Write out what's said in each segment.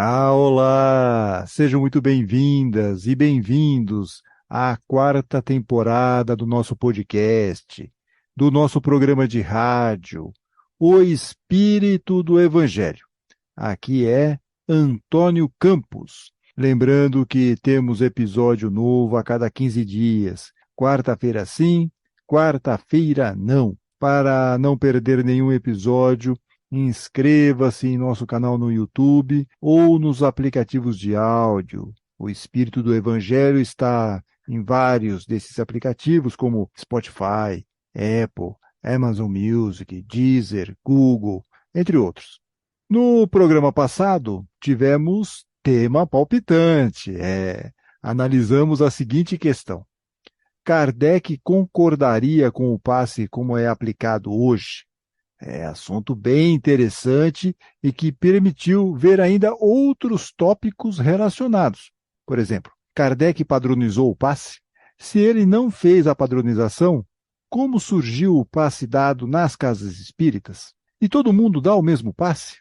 Olá! Sejam muito bem-vindas e bem-vindos à quarta temporada do nosso podcast, do nosso programa de rádio, O Espírito do Evangelho. Aqui é Antônio Campos. Lembrando que temos episódio novo a cada 15 dias. Quarta-feira sim, quarta-feira não. Para não perder nenhum episódio, inscreva-se em nosso canal no YouTube ou nos aplicativos de áudio. O Espírito do Evangelho está em vários desses aplicativos, como Spotify, Apple, Amazon Music, Deezer, Google, entre outros. No programa passado, tivemos tema palpitante. Analisamos a seguinte questão: Kardec concordaria com o passe como é aplicado hoje? É assunto bem interessante e que permitiu ver ainda outros tópicos relacionados. Por exemplo, Kardec padronizou o passe? Se ele não fez a padronização, como surgiu o passe dado nas casas espíritas? E todo mundo dá o mesmo passe?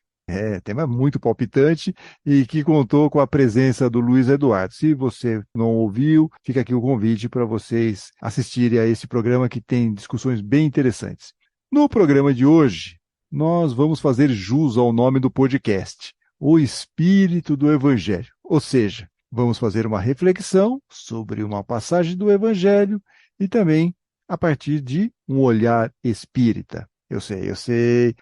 Tema muito palpitante e que contou com a presença do Luiz Eduardo. Se você não ouviu, fica aqui o convite para vocês assistirem a esse programa que tem discussões bem interessantes. No programa de hoje, nós vamos fazer jus ao nome do podcast, O Espírito do Evangelho. Ou seja, vamos fazer uma reflexão sobre uma passagem do Evangelho e também a partir de um olhar espírita. Eu sei.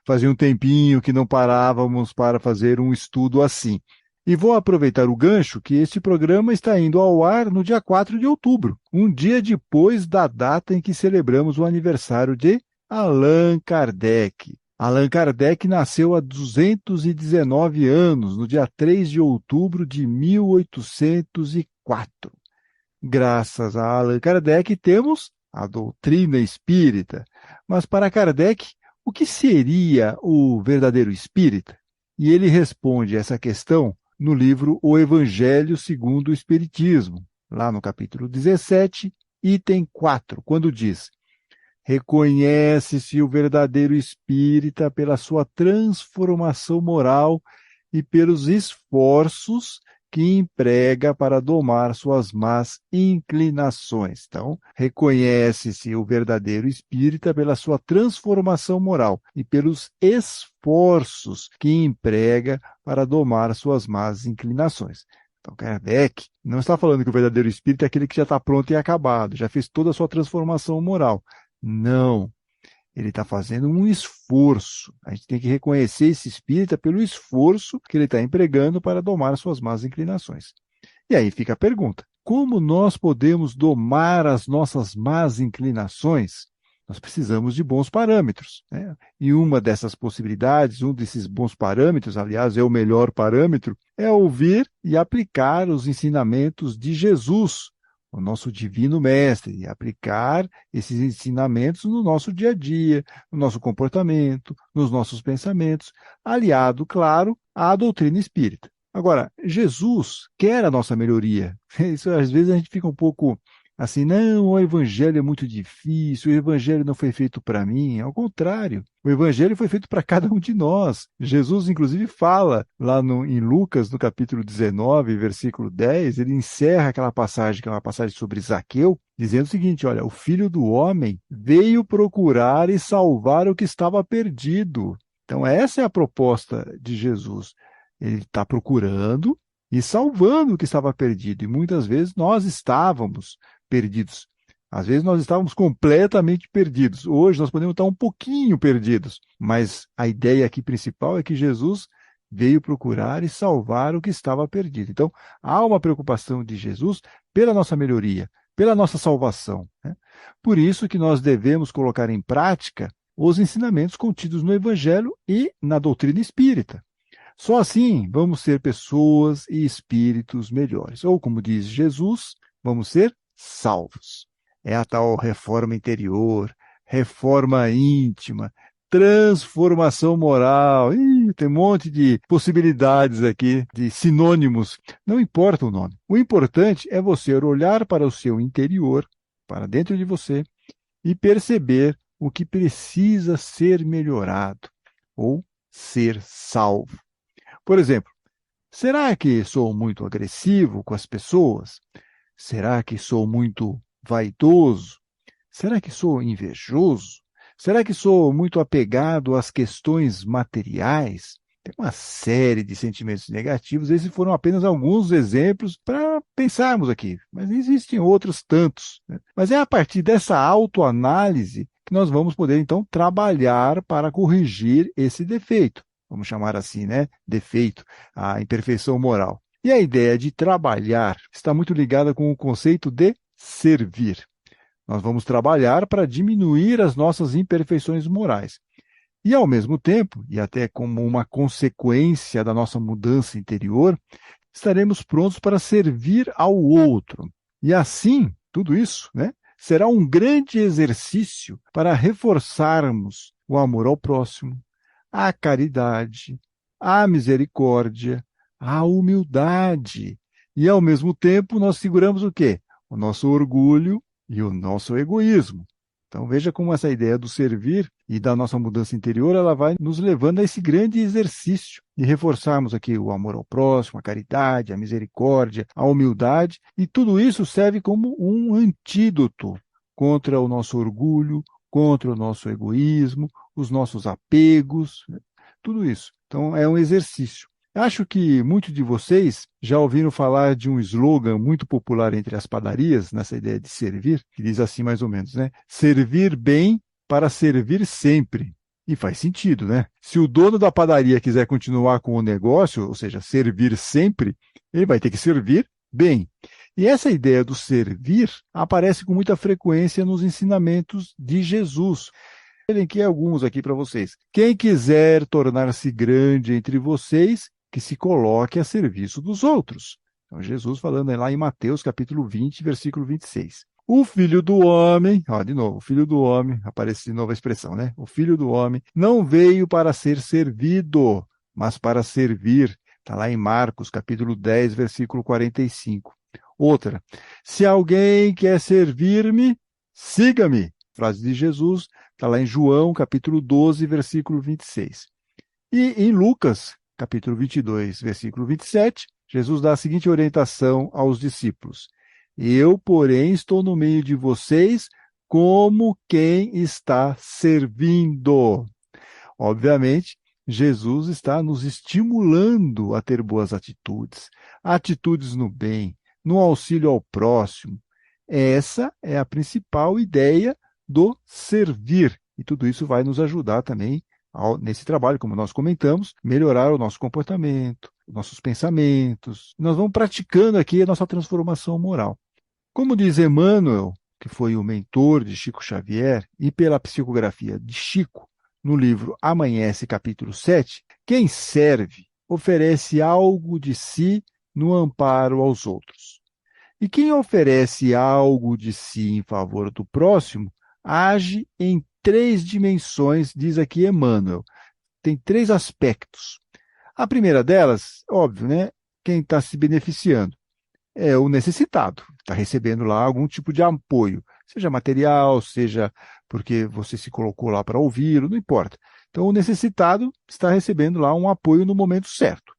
Fazia um tempinho que não parávamos para fazer um estudo assim. E vou aproveitar o gancho que este programa está indo ao ar no dia 4 de outubro, um dia depois da data em que celebramos o aniversário de Allan Kardec. Allan Kardec nasceu há 219 anos, no dia 3 de outubro de 1804. Graças a Allan Kardec, temos a doutrina espírita. Mas para Kardec, o que seria o verdadeiro espírita? E ele responde essa questão no livro O Evangelho segundo o Espiritismo, lá no capítulo 17, item 4, quando diz: reconhece-se o verdadeiro espírita pela sua transformação moral e pelos esforços que emprega para domar suas más inclinações. Então, reconhece-se o verdadeiro espírita pela sua transformação moral e pelos esforços que emprega para domar suas más inclinações. Então, Kardec não está falando que o verdadeiro espírito é aquele que já está pronto e acabado, já fez toda a sua transformação moral. Não. Ele está fazendo um esforço. A gente tem que reconhecer esse espírita pelo esforço que ele está empregando para domar suas más inclinações. E aí fica a pergunta: como nós podemos domar as nossas más inclinações? Nós precisamos de bons parâmetros, né? E uma dessas possibilidades, um desses bons parâmetros, aliás, é o melhor parâmetro, é ouvir e aplicar os ensinamentos de Jesus, o nosso divino mestre, e aplicar esses ensinamentos no nosso dia a dia, no nosso comportamento, nos nossos pensamentos, aliado, claro, à doutrina espírita. Agora, Jesus quer a nossa melhoria. Isso, às vezes a gente fica um pouco assim: não, o evangelho é muito difícil, o evangelho não foi feito para mim. Ao contrário, o evangelho foi feito para cada um de nós. Jesus, inclusive, fala lá em Lucas, no capítulo 19, versículo 10, ele encerra aquela passagem, que é uma passagem sobre Zaqueu, dizendo o seguinte: olha, o Filho do Homem veio procurar e salvar o que estava perdido. Então, essa é a proposta de Jesus. Ele está procurando e salvando o que estava perdido. E muitas vezes nós estávamos perdidos. Às vezes nós estávamos completamente perdidos. Hoje nós podemos estar um pouquinho perdidos. Mas a ideia aqui principal é que Jesus veio procurar e salvar o que estava perdido. Então, há uma preocupação de Jesus pela nossa melhoria, pela nossa salvação, né? Por isso que nós devemos colocar em prática os ensinamentos contidos no Evangelho e na doutrina espírita. Só assim vamos ser pessoas e espíritos melhores. Ou, como diz Jesus, vamos ser salvos. É a tal reforma interior, reforma íntima, transformação moral. Tem um monte de possibilidades aqui, de sinônimos. Não importa o nome. O importante é você olhar para o seu interior, para dentro de você, e perceber o que precisa ser melhorado ou ser salvo. Por exemplo, Será que sou muito agressivo com as pessoas? Será que sou muito vaidoso? Será que sou invejoso? Será que sou muito apegado às questões materiais? Tem uma série de sentimentos negativos. Esses foram apenas alguns exemplos para pensarmos aqui, mas existem outros tantos, né? Mas é a partir dessa autoanálise que nós vamos poder, então, trabalhar para corrigir esse defeito. Vamos chamar assim, né? Defeito, a imperfeição moral. E a ideia de trabalhar está muito ligada com o conceito de servir. Nós vamos trabalhar para diminuir as nossas imperfeições morais. E, ao mesmo tempo, e até como uma consequência da nossa mudança interior, estaremos prontos para servir ao outro. E assim, tudo isso, né, será um grande exercício para reforçarmos o amor ao próximo, a caridade, a misericórdia, a humildade. E, ao mesmo tempo, nós seguramos o quê? O nosso orgulho e o nosso egoísmo. Então, veja como essa ideia do servir e da nossa mudança interior, ela vai nos levando a esse grande exercício de reforçarmos aqui o amor ao próximo, a caridade, a misericórdia, a humildade, e tudo isso serve como um antídoto contra o nosso orgulho, contra o nosso egoísmo, os nossos apegos, tudo isso. Então, é um exercício. Acho que muitos de vocês já ouviram falar de um slogan muito popular entre as padarias, nessa ideia de servir, que diz assim mais ou menos, né? Servir bem para servir sempre. E faz sentido, né? Se o dono da padaria quiser continuar com o negócio, ou seja, servir sempre, ele vai ter que servir bem. E essa ideia do servir aparece com muita frequência nos ensinamentos de Jesus. Elenquei alguns aqui para vocês. Quem quiser tornar-se grande entre vocês, que se coloque a serviço dos outros. Então, Jesus falando lá em Mateus, capítulo 20, versículo 26. O filho do homem, de novo, o filho do homem, aparece de novo a expressão, né? O filho do homem não veio para ser servido, mas para servir. Está lá em Marcos, capítulo 10, versículo 45. Outra, se alguém quer servir-me, siga-me. Frase de Jesus, está lá em João, capítulo 12, versículo 26. E em Lucas, capítulo 22, versículo 27, Jesus dá a seguinte orientação aos discípulos. Eu, porém, estou no meio de vocês como quem está servindo. Obviamente, Jesus está nos estimulando a ter boas atitudes no bem, no auxílio ao próximo. Essa é a principal ideia do servir. E tudo isso vai nos ajudar também nesse trabalho, como nós comentamos, melhorar o nosso comportamento, nossos pensamentos. Nós vamos praticando aqui a nossa transformação moral. Como diz Emmanuel, que foi o mentor de Chico Xavier, e pela psicografia de Chico, no livro Amanhece, capítulo 7, quem serve oferece algo de si no amparo aos outros. E quem oferece algo de si em favor do próximo, age em 3 dimensões, diz aqui Emmanuel. Tem 3 aspectos. A primeira delas, óbvio, né? Quem está se beneficiando é o necessitado, está recebendo lá algum tipo de apoio, seja material, seja porque você se colocou lá para ouvi-lo, não importa. Então, o necessitado está recebendo lá um apoio no momento certo.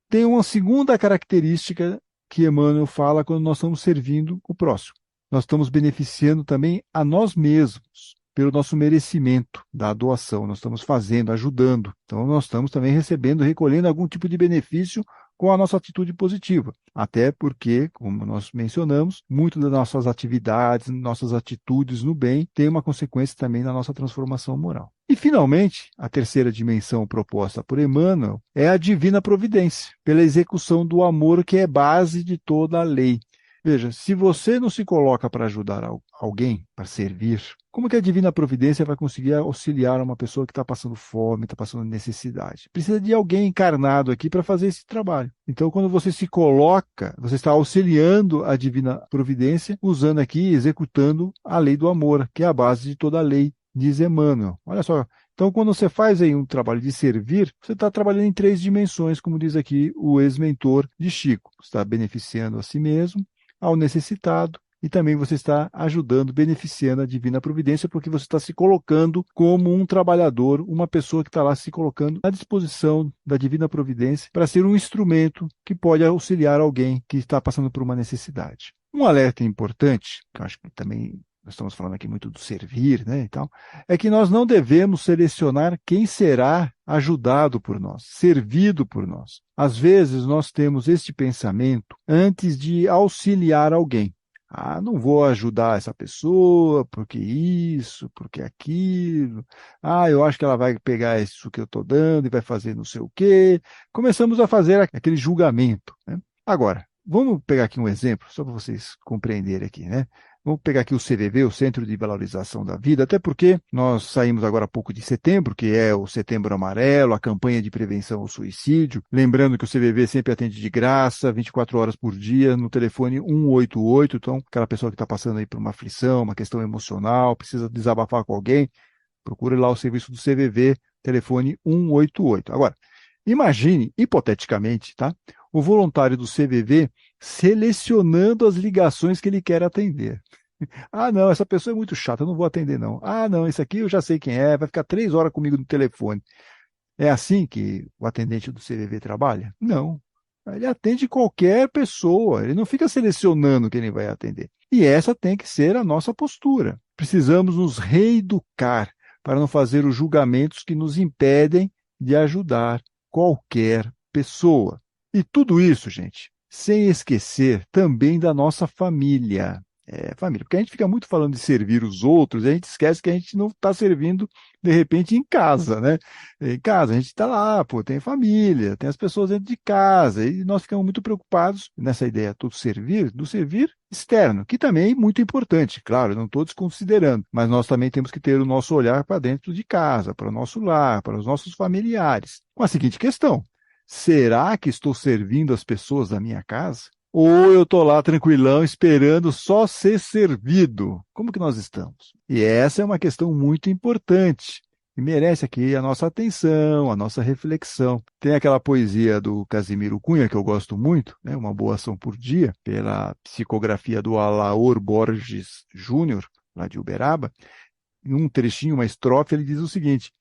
Tem uma segunda característica que Emmanuel fala quando nós estamos servindo o próximo. Nós estamos beneficiando também a nós mesmos, pelo nosso merecimento da doação. Nós estamos fazendo, ajudando. Então, nós estamos também recebendo, recolhendo algum tipo de benefício com a nossa atitude positiva. Até porque, como nós mencionamos, muito das nossas atividades, nossas atitudes no bem, tem uma consequência também na nossa transformação moral. E, finalmente, a terceira dimensão proposta por Emmanuel é a divina providência, pela execução do amor que é base de toda a lei. Veja, se você não se coloca para ajudar alguém, para servir, como que a divina providência vai conseguir auxiliar uma pessoa que está passando fome, está passando necessidade? Precisa de alguém encarnado aqui para fazer esse trabalho. Então, quando você se coloca, você está auxiliando a divina providência, usando aqui, executando a lei do amor, que é a base de toda a lei, diz Emmanuel. Olha só. Então, quando você faz aí um trabalho de servir, você está trabalhando em 3 dimensões, como diz aqui o ex-mentor de Chico. Você está beneficiando a si mesmo, ao necessitado e também você está ajudando, beneficiando a divina providência, porque você está se colocando como um trabalhador, uma pessoa que está lá se colocando à disposição da divina providência para ser um instrumento que pode auxiliar alguém que está passando por uma necessidade. Um alerta importante, que eu acho que também nós estamos falando aqui muito do servir, né, e tal, é que nós não devemos selecionar quem será ajudado por nós, servido por nós. Às vezes nós temos este pensamento antes de auxiliar alguém. Ah, não vou ajudar essa pessoa, porque isso, porque aquilo. Ah, eu acho que ela vai pegar isso que eu estou dando e vai fazer não sei o quê. Começamos a fazer aquele julgamento, né? Agora, vamos pegar aqui um exemplo, só para vocês compreenderem aqui, né? Vamos pegar aqui o CVV, o Centro de Valorização da Vida, até porque nós saímos agora há pouco de setembro, que é o Setembro Amarelo, a campanha de prevenção ao suicídio. Lembrando que o CVV sempre atende de graça, 24 horas por dia, no telefone 188. Então, aquela pessoa que está passando aí por uma aflição, uma questão emocional, precisa desabafar com alguém, procure lá o serviço do CVV, telefone 188. Agora, imagine, hipoteticamente, tá? O voluntário do CVV selecionando as ligações que ele quer atender. Ah, não, essa pessoa é muito chata, eu não vou atender, não. Ah, não, esse aqui eu já sei quem é, vai ficar 3 horas comigo no telefone. É assim que o atendente do CVV trabalha? Não. Ele atende qualquer pessoa, ele não fica selecionando quem ele vai atender. E essa tem que ser a nossa postura. Precisamos nos reeducar para não fazer os julgamentos que nos impedem de ajudar qualquer pessoa. E tudo isso, gente, sem esquecer também da nossa família. Família, porque a gente fica muito falando de servir os outros, e a gente esquece que a gente não está servindo, de repente, em casa, né? Em casa, a gente está lá, pô, tem família, tem as pessoas dentro de casa, e nós ficamos muito preocupados nessa ideia do servir externo, que também é muito importante, claro, eu não estou desconsiderando, mas nós também temos que ter o nosso olhar para dentro de casa, para o nosso lar, para os nossos familiares. Com a seguinte questão: será que estou servindo as pessoas da minha casa? Ou eu estou lá tranquilão, esperando só ser servido? Como que nós estamos? E essa é uma questão muito importante, e merece aqui a nossa atenção, a nossa reflexão. Tem aquela poesia do Casimiro Cunha, que eu gosto muito, né? Uma boa ação por dia, pela psicografia do Alaor Borges Júnior, lá de Uberaba. Em um trechinho, uma estrofe, ele diz o seguinte: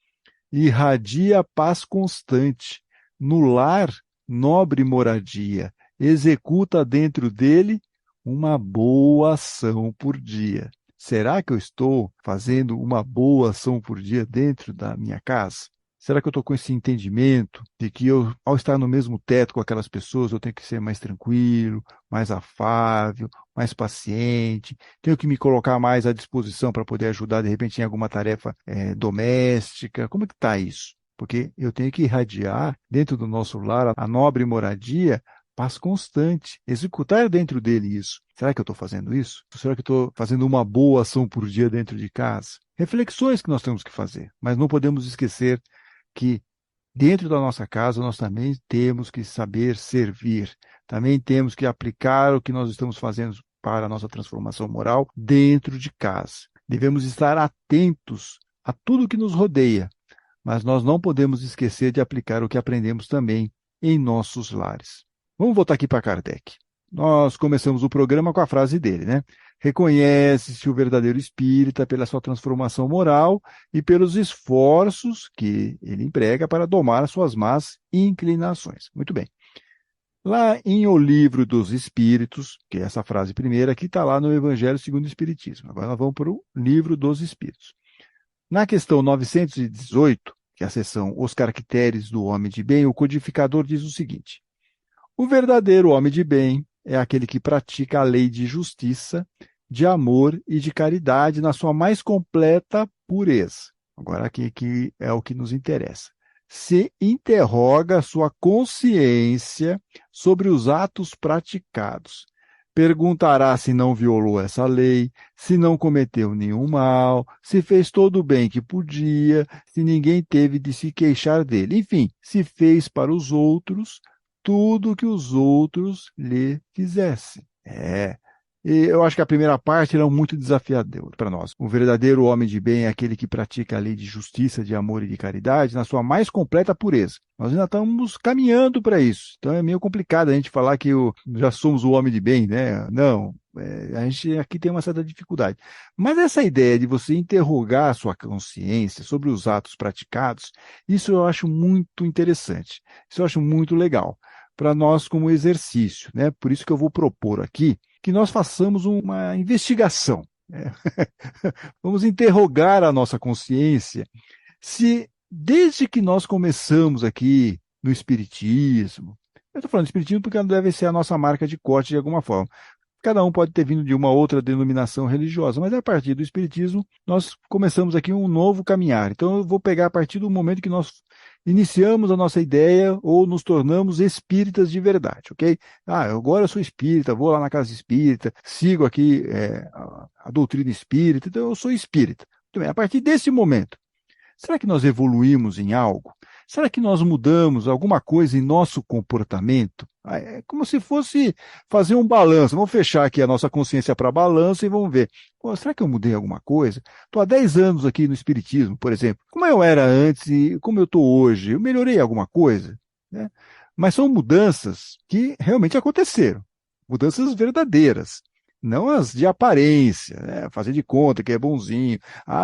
irradia paz constante, no lar nobre moradia, executa dentro dele uma boa ação por dia. Será que eu estou fazendo uma boa ação por dia dentro da minha casa? Será que eu estou com esse entendimento de que eu, ao estar no mesmo teto com aquelas pessoas, eu tenho que ser mais tranquilo, mais afável, mais paciente, tenho que me colocar mais à disposição para poder ajudar, de repente, em alguma tarefa doméstica? Como é que está isso? Porque eu tenho que irradiar dentro do nosso lar a nobre moradia, paz constante, executar dentro dele isso. Será que eu estou fazendo isso? Será que eu estou fazendo uma boa ação por dia dentro de casa? Reflexões que nós temos que fazer, mas não podemos esquecer que dentro da nossa casa nós também temos que saber servir, também temos que aplicar o que nós estamos fazendo para a nossa transformação moral dentro de casa. Devemos estar atentos a tudo que nos rodeia, mas nós não podemos esquecer de aplicar o que aprendemos também em nossos lares. Vamos voltar aqui para Kardec. Nós começamos o programa com a frase dele, né? Reconhece-se o verdadeiro espírita pela sua transformação moral e pelos esforços que ele emprega para domar suas más inclinações. Muito bem. Lá em O Livro dos Espíritos, que é essa frase primeira, que está lá no Evangelho segundo o Espiritismo. Agora nós vamos para o Livro dos Espíritos. Na questão 918, que é a seção Os Caracteres do Homem de Bem, o codificador diz o seguinte: o verdadeiro homem de bem é aquele que pratica a lei de justiça, de amor e de caridade na sua mais completa pureza. Agora aqui que é o que nos interessa. Se interroga a sua consciência sobre os atos praticados. Perguntará se não violou essa lei, se não cometeu nenhum mal, se fez todo o bem que podia, se ninguém teve de se queixar dele. Enfim, se fez para os outros tudo que os outros lhe fizessem. E eu acho que a primeira parte é muito desafiadora para nós. O verdadeiro homem de bem é aquele que pratica a lei de justiça, de amor e de caridade na sua mais completa pureza. Nós ainda estamos caminhando para isso. Então é meio complicado a gente falar que já somos o homem de bem, né? Não. A gente aqui tem uma certa dificuldade. Mas essa ideia de você interrogar a sua consciência sobre os atos praticados, isso eu acho muito interessante. Isso eu acho muito legal para nós como exercício, né? Por isso que eu vou propor aqui que nós façamos uma investigação, né? Vamos interrogar a nossa consciência se, desde que nós começamos aqui no Espiritismo, eu estou falando de Espiritismo porque deve ser a nossa marca de corte de alguma forma. Cada um pode ter vindo de uma outra denominação religiosa, mas a partir do Espiritismo nós começamos aqui um novo caminhar. Então eu vou pegar a partir do momento que nós iniciamos a nossa ideia ou nos tornamos espíritas de verdade, ok? Agora eu sou espírita, vou lá na casa espírita, sigo aqui a doutrina espírita, então eu sou espírita. Muito bem, a partir desse momento, será que nós evoluímos em algo? Será que nós mudamos alguma coisa em nosso comportamento? É como se fosse fazer um balanço. Vamos fechar aqui a nossa consciência para balanço e vamos ver. Pô, será que eu mudei alguma coisa? Estou há 10 anos aqui no Espiritismo, por exemplo. Como eu era antes e como eu estou hoje? Eu melhorei alguma coisa? Né? Mas são mudanças que realmente aconteceram. Mudanças verdadeiras. Não as de aparência, né? Fazer de conta que é bonzinho.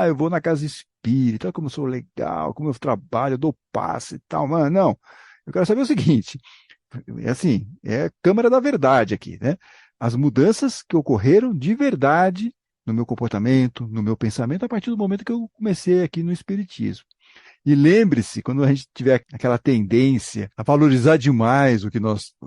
Eu vou na casa espírita, olha como eu sou legal, como eu trabalho, eu dou passe e tal. Mano, não. Eu quero saber o seguinte, é câmara da verdade aqui, né? As mudanças que ocorreram de verdade no meu comportamento, no meu pensamento, a partir do momento que eu comecei aqui no Espiritismo. E lembre-se, quando a gente tiver aquela tendência a valorizar demais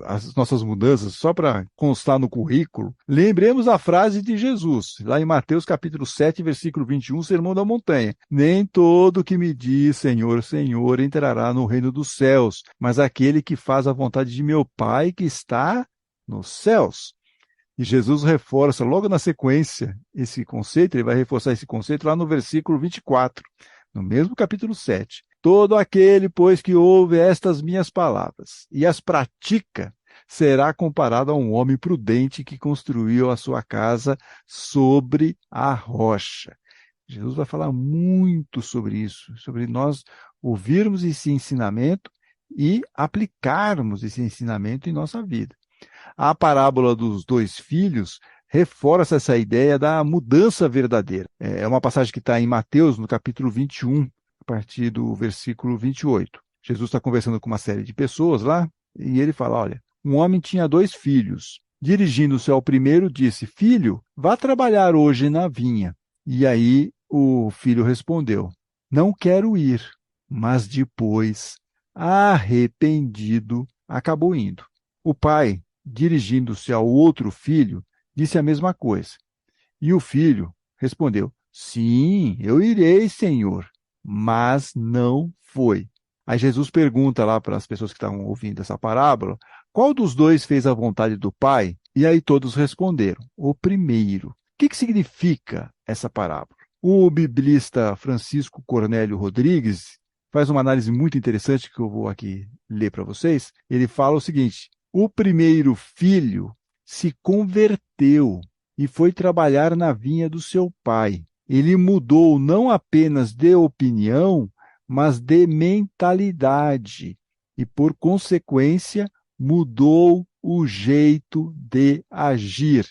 as nossas mudanças, só para constar no currículo, lembremos a frase de Jesus, lá em Mateus capítulo 7, versículo 21, Sermão da Montanha. Nem todo que me diz Senhor, Senhor entrará no reino dos céus, mas aquele que faz a vontade de meu Pai que está nos céus. E Jesus reforça logo na sequência esse conceito, ele vai reforçar esse conceito lá no versículo 24. No mesmo capítulo 7, todo aquele, pois, que ouve estas minhas palavras e as pratica, será comparado a um homem prudente que construiu a sua casa sobre a rocha. Jesus vai falar muito sobre isso, sobre nós ouvirmos esse ensinamento e aplicarmos esse ensinamento em nossa vida. A parábola dos dois filhos reforça essa ideia da mudança verdadeira. É uma passagem que está em Mateus, no capítulo 21, a partir do versículo 28. Jesus está conversando com uma série de pessoas lá, e ele fala, olha, um homem tinha 2 filhos. Dirigindo-se ao primeiro, disse, filho, vá trabalhar hoje na vinha. E aí o filho respondeu, não quero ir. Mas depois, arrependido, acabou indo. O pai, dirigindo-se ao outro filho, disse a mesma coisa. E o filho respondeu, sim, eu irei, Senhor, mas não foi. Aí Jesus pergunta lá para as pessoas que estavam ouvindo essa parábola, qual dos dois fez a vontade do Pai? E aí todos responderam, o primeiro. O que significa essa parábola? O biblista Francisco Cornélio Rodrigues faz uma análise muito interessante que eu vou aqui ler para vocês. Ele fala o seguinte, o primeiro filho se converteu e foi trabalhar na vinha do seu pai. Ele mudou não apenas de opinião, mas de mentalidade e, por consequência, mudou o jeito de agir.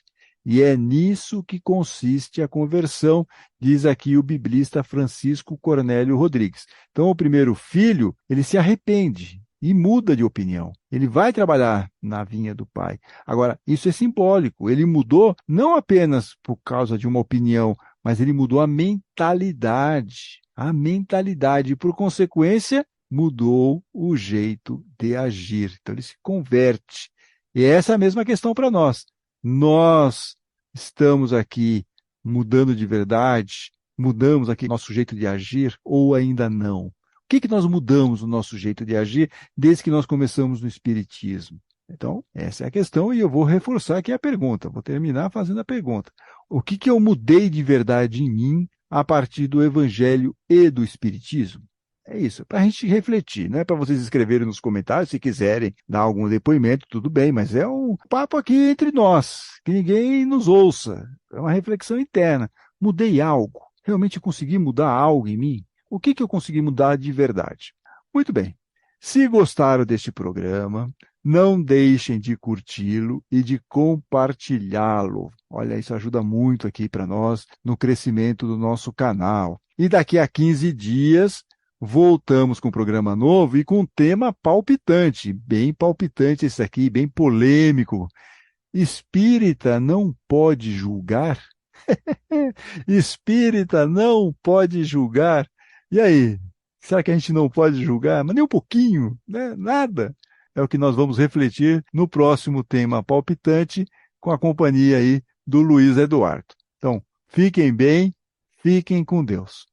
E é nisso que consiste a conversão, diz aqui o biblista Francisco Cornélio Rodrigues. Então, o primeiro filho, ele se arrepende e muda de opinião. Ele vai trabalhar na vinha do pai. Agora, isso é simbólico. Ele mudou não apenas por causa de uma opinião, mas ele mudou a mentalidade. A mentalidade. E, por consequência, mudou o jeito de agir. Então, ele se converte. E essa é a mesma questão para nós. Nós estamos aqui mudando de verdade? Mudamos aqui nosso jeito de agir ou ainda não? O que nós mudamos no nosso jeito de agir desde que nós começamos no Espiritismo? Então, essa é a questão e eu vou reforçar aqui a pergunta. Vou terminar fazendo a pergunta. O que eu mudei de verdade em mim a partir do Evangelho e do Espiritismo? É isso, para a gente refletir, não é para vocês escreverem nos comentários, se quiserem dar algum depoimento, tudo bem, mas é um papo aqui entre nós, que ninguém nos ouça. É uma reflexão interna. Mudei algo? Realmente consegui mudar algo em mim? O que eu consegui mudar de verdade? Muito bem. Se gostaram deste programa, Não deixem de curti-lo e de compartilhá-lo. Olha, isso ajuda muito aqui para nós no crescimento do nosso canal. E daqui a 15 dias, voltamos com um programa novo e com um tema palpitante, bem palpitante esse aqui, bem polêmico. Espírita não pode julgar? Espírita não pode julgar? E aí, será que a gente não pode julgar? Mas nem um pouquinho, né? Nada. É o que nós vamos refletir no próximo tema palpitante, com a companhia aí do Luiz Eduardo. Então, fiquem bem, fiquem com Deus.